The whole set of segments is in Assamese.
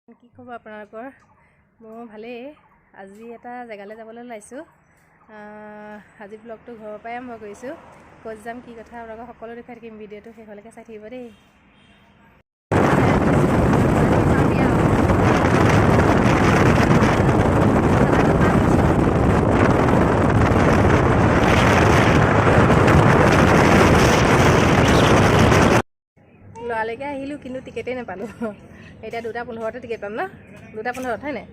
কি খবৰ আপোনালোকৰ? মোৰ ভালেই। আজি এটা জেগালৈ যাবলৈ ওলাইছোঁ। আজি ব্লগটো ঘৰৰ পৰাই আৰম্ভ কৰিছোঁ। ক'ত যাম কি কথা আপোনালোকক সকলো দেখাই থাকিম। ভিডিঅ'টো শেষলৈকে চাই থাকিব দেই। লৰালৈকে আহিলোঁ কিন্তু টিকেটেই নাপালোঁ। এতিয়া 2:15 টিকেট পাম ন? 2:15 হয় নাই?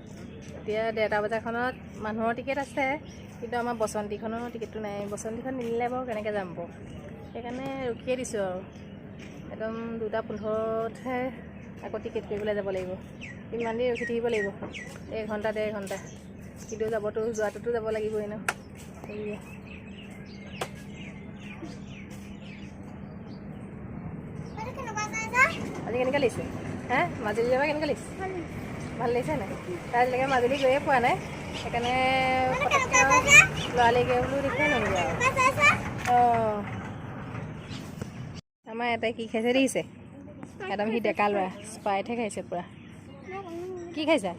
এতিয়া 1:30 বজাখনত মানুহৰ টিকেট আছে, কিন্তু আমাৰ বসন্তীখনৰ টিকেটটো নাই। বসন্তীখন নিনিলে বাৰু কেনেকৈ যাম বাৰু, সেইকাৰণে ৰখিয়ে দিছোঁ আৰু। একদম 2:15হে আকৌ টিকেট কৰিবলৈ যাব লাগিব। ইমান দেৰি ৰখি থাকিব লাগিব, 1 ঘণ্টা 1.5 ঘণ্টা। কিন্তু যোৱাটোতো যাব লাগিবই ন। আজি কেনেকৈ লাগিছে? মাজুলী যাবা কেনেকৈ লাগিছে? ভাল লাগিছে নাই? তাৰ আজিলৈকে মাজুলী গৈয়ে পোৱা নাই, সেইকাৰণে লৰালৰিকে বোলো দেখুৱাই লওঁগৈ আৰু। অঁ, আমাৰ এটাই কি খাইছে দেখিছে? একদম সি ডেকা ল'ৰা, স্প্ৰাইটহে খাইছে পূৰা। কি খাইছা?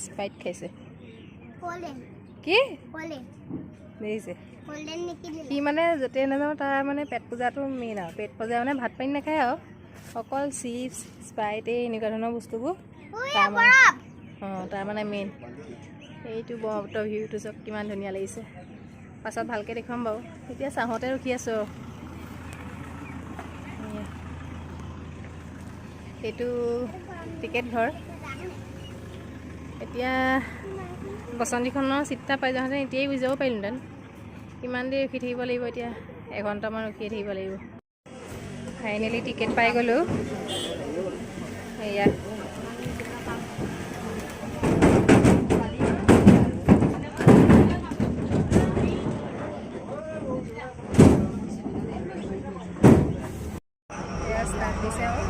স্প্ৰাইট খাইছে। কি দেখিছে? সি মানে য'তে নাযাওঁ তাৰ মানে পেট পূজাটো মেইন আৰু। পেট পূজা মানে ভাত পানী নাখায় আৰু, অকল চিপছ স্প্ৰাইট এই এনেকুৱা ধৰণৰ বস্তুবোৰ তাৰ মানে মেইন। এইটো ব্ৰহ্মপুত্ৰ ভিউটো চব কিমান ধুনীয়া লাগিছে। পাছত ভালকৈ দেখুৱাম বাৰু। এতিয়া চাহতে ৰখি আছোঁ। এইটো টিকেট ঘৰ। এতিয়া বসন্তীখনৰ চিট এটা পাই যাওঁতে এতিয়াই গুচি যাব পাৰিলোঁহেঁতেন। কিমান দেৰি ৰখি থাকিব লাগিব এতিয়া? 1 ঘণ্টামান ৰখিয়ে থাকিব লাগিব। ফাইনেলি টিকেট পাই গ'লোঁ। এয়া ষ্টাৰ্ট দিছে আৰু।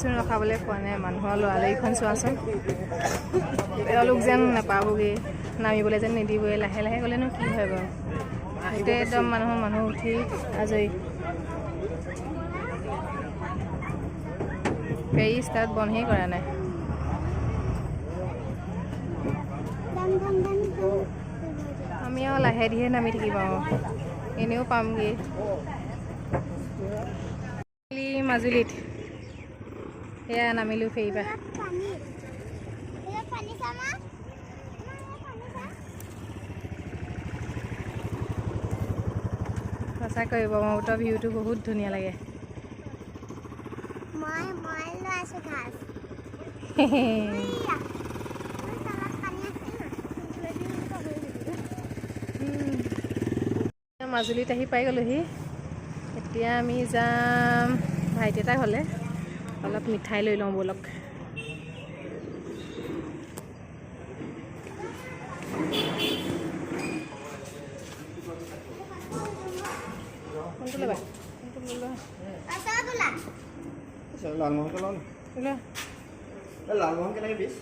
চোন ৰখাবলৈ পোৱা নাই। মানুহৰ লৰালৰিখন চোৱাচোন। তেওঁলোক যেন নাপাবগৈ, নামিবলৈ যেন নিদিবই। লাহে লাহে গ'লেনো কি হয় বাৰু? গোটেই একদম মানুহ উঠি আজৰি। ফেৰী ষ্টাৰ্ট বন্ধেই কৰা নাই। আমি আৰু লাহে ধীৰে নামি থাকিম আৰু, এনেও পামগৈ মাজুলীত। এয়া নামিলোঁ ফেৰীৰ পৰা। সঁচাকৈ ব্ৰহ্মপুত্ৰ ভিউটো বহুত ধুনীয়া লাগে। মাজুলীত আহি পাই গ'লোহি। এতিয়া আমি যাম ভাইটি এটা ঘৰলৈ। অলপ মিঠাই লৈ লওঁ ব'লক। কোনটো ল'বা? লালমোহন কেনেকৈ পিছ?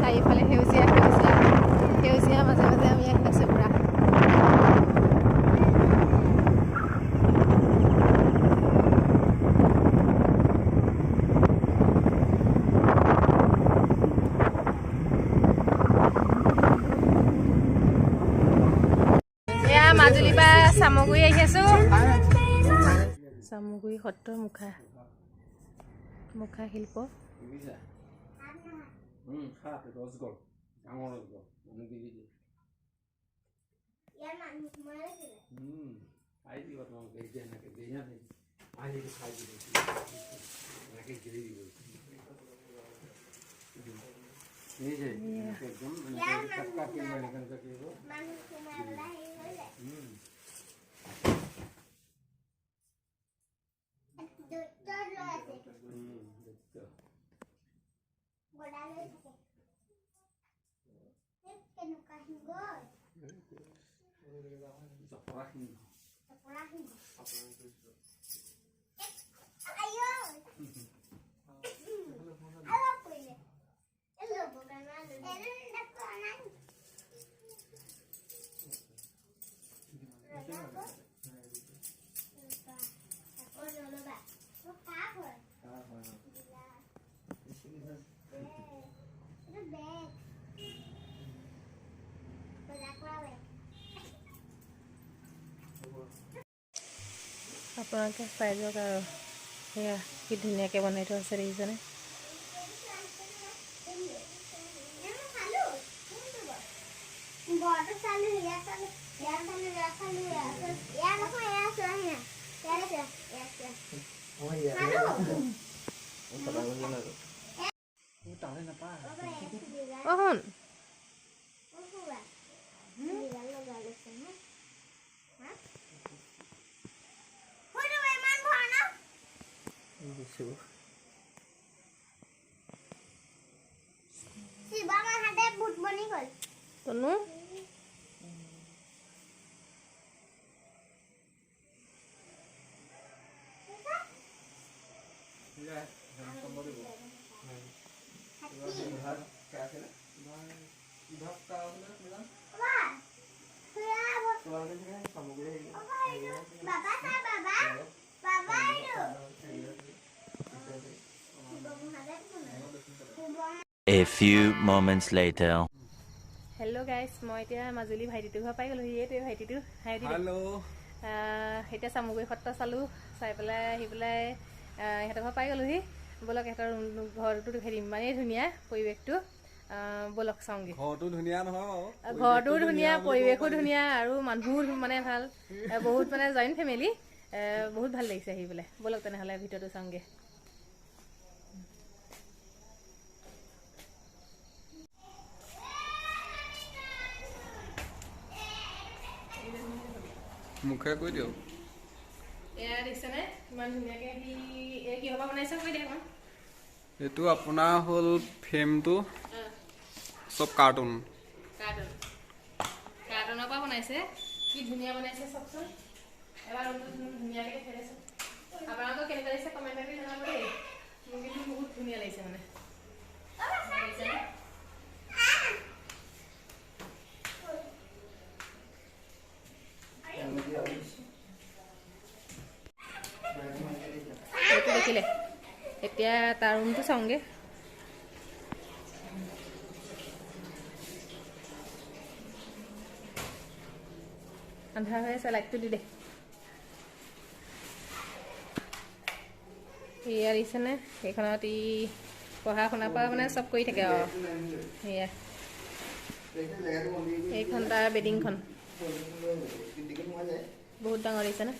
চাৰিওফালে সেউজীয়া মাজে মাজে আমি আহি আছোঁ পুৰা। মাজুলীৰ পৰা চামগুৰি আহি আছোঁ। চামগুৰি সত্ৰ মুখা মুখা শিল্প আপোনালোকে চাই যাওক আৰু সেয়া কি ধুনীয়াকৈ বনাই থোৱা আছে দেখিছেনে শুন তনু A few moments later. Hello guys, মই এতিয়া মাজুলী ভাইটিটো ঘৰ পাই গ'লো এইটোৱে ভাইটিটো হেল্ল' এতিয়া চামগুৰি সত্ৰ চালোঁ চাই পেলাই আহি পেলাই ইহঁতৰ ঘৰ পাই গ'লোহি ব'লক ইহঁতৰ ঘৰটো দেখাই দিম ইমানেই ধুনীয়া পৰিৱেশটো ব'লক চাওঁগৈ ঘৰটো ধুনীয়া নহয় ঘৰটো ধুনীয়া পৰিৱেশো ধুনীয়া আৰু মানুহো মানে ভাল বহুত মানে জইণ্ট ফেমিলি বহুত ভাল লাগিছে আহি পেলাই ব'লক তেনেহ'লে ভিতৰটো চাওঁগৈ মুখে কৈ দিও এয়া দিছেনে ইমান ধুনীয়াকৈ কি হ'ব বনাইছে কৈ দিয়া এইটো আপোনাৰ হ'ল ফ্ৰেমটো সব কাৰ্টুনৰ পৰা বনাইছে কি ধুনীয়া বনাইছে চবচোন এবাৰ ধুনীয়াকৈ ফেৰাইছে আপোনালোকক কেনেকুৱা লাগিছে কমেণ্ট কৰি জনাব দেই মোৰ কিন্তু বহুত ধুনীয়া লাগিছে মানে এইটো দেখিলে এতিয়া তাৰ ৰুমটো চাওঁগৈ আন্ধাৰ হৈ আছে লাইটটো দি দে এয়া দিছেনে সেইখনত ই পঢ়া শুনাৰ পৰা মানে চব কৰি থাকে আৰু সেয়া এইখন তাৰ বেডিংখন বহুত ডাঙৰ দিছেনে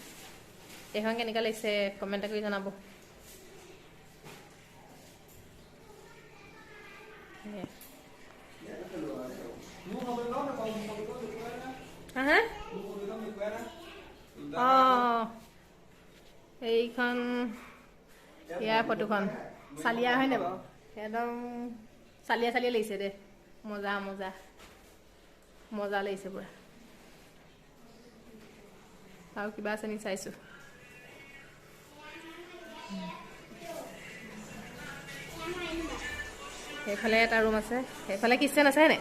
এইখন কেনেকুৱা লাগিছে কমেণ্ট কৰি জনাব হা অঁ এইখন ইয়াৰ ফটোখন চালিয়া হয়নে বাৰু একদম চালিয়া লাগিছে দে মজা লাগিছে পুৰা আৰু কিবা আছে নি চাইছোঁ সেইফালে এটা ৰুম আছে সেইফালে কিচেন আছে নে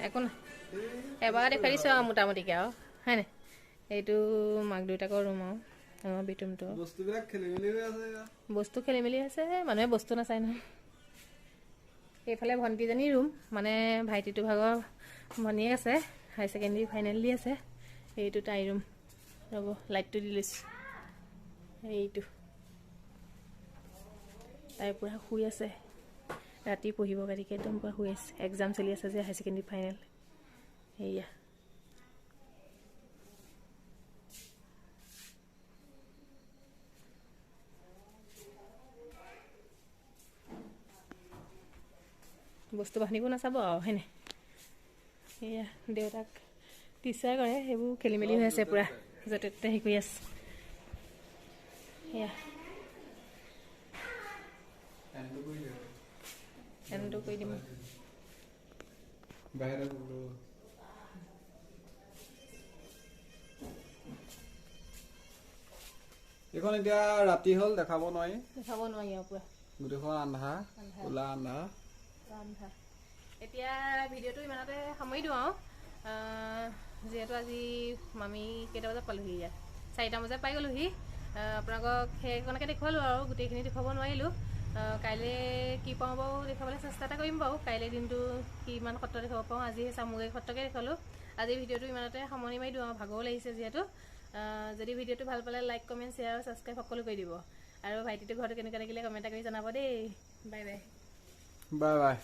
একো নাই এবাৰ দেখাই দিছোঁ আৰু মোটামুটিকৈ আৰু হয়নে এইটো মাক দেউতাকৰ ৰুম আৰু আমাৰ বেডৰুমটো বস্তু খেলি মেলি আছে মানুহে বস্তু নাচায় নহয় এইফালে ভণ্টিজনীৰ ৰুম মানে ভাইটিটো ভাগৰ ভনীয়েক আছে হাই ছেকেণ্ডেৰী ফাইনেল দি আছে এইটো তাই ৰুম ৰ'ব লাইটটো দি লৈছোঁ এইটো তাই পূৰা শুই আছে ৰাতি পঢ়িব গতিকে একদম পূৰা শুই আছে এক্সাম চলি আছে যে হাই ছেকেণ্ডেৰী ফাইনেল সেয়া বস্তু বাহানিবোৰ নাচাব আৰু হয়নে সেয়া দেউতাক টিচাৰ কৰে সেইবোৰ খেলি মেলি হৈ আছে পূৰা য'তে ত'তে হেৰি কৰি আছে সেয়া এনটো কৰি দিম এইখন এতিয়া ৰাতি হ'ল দেখাব নোৱাৰি দেখাব নোৱাৰি আৰু পূৰা গোটেইখন আন্ধাৰ ক'লা আন্ধাৰ ৰন্ধা এতিয়া ভিডিঅ'টো ইমানতে সামৰি দিওঁ আৰু যিহেতু আজি মামী কেইটা বজাত পালোহি ইয়াত 4টা বজাত পাই গ'লোহি আপোনালোকক সেইকণকে দেখুৱালোঁ আৰু গোটেইখিনি দেখুৱাব নোৱাৰিলোঁ কাইলৈ কি পাওঁ বাৰু দেখুৱাবলৈ চেষ্টা এটা কৰিম বাৰু কাইলৈ দিনটো কিমান সত্ৰ দেখুৱাব পাওঁ আজি চামুগৈ সত্ৰকে দেখুৱালোঁ আজি ভিডিঅ'টো ইমানতে সামৰণি মাৰি দিওঁ আৰু ভাগৰো লাগিছে যিহেতু যদি ভিডিঅ'টো ভাল পালে লাইক কমেণ্ট শ্বেয়াৰ আৰু ছাবস্ক্ৰাইব সকলো কৰি দিব আৰু ভাইটিটো ঘৰটো কেনেকৈ লাগিলে কমেণ্ট কৰি জনাব দেই বাই বাই বাই বাই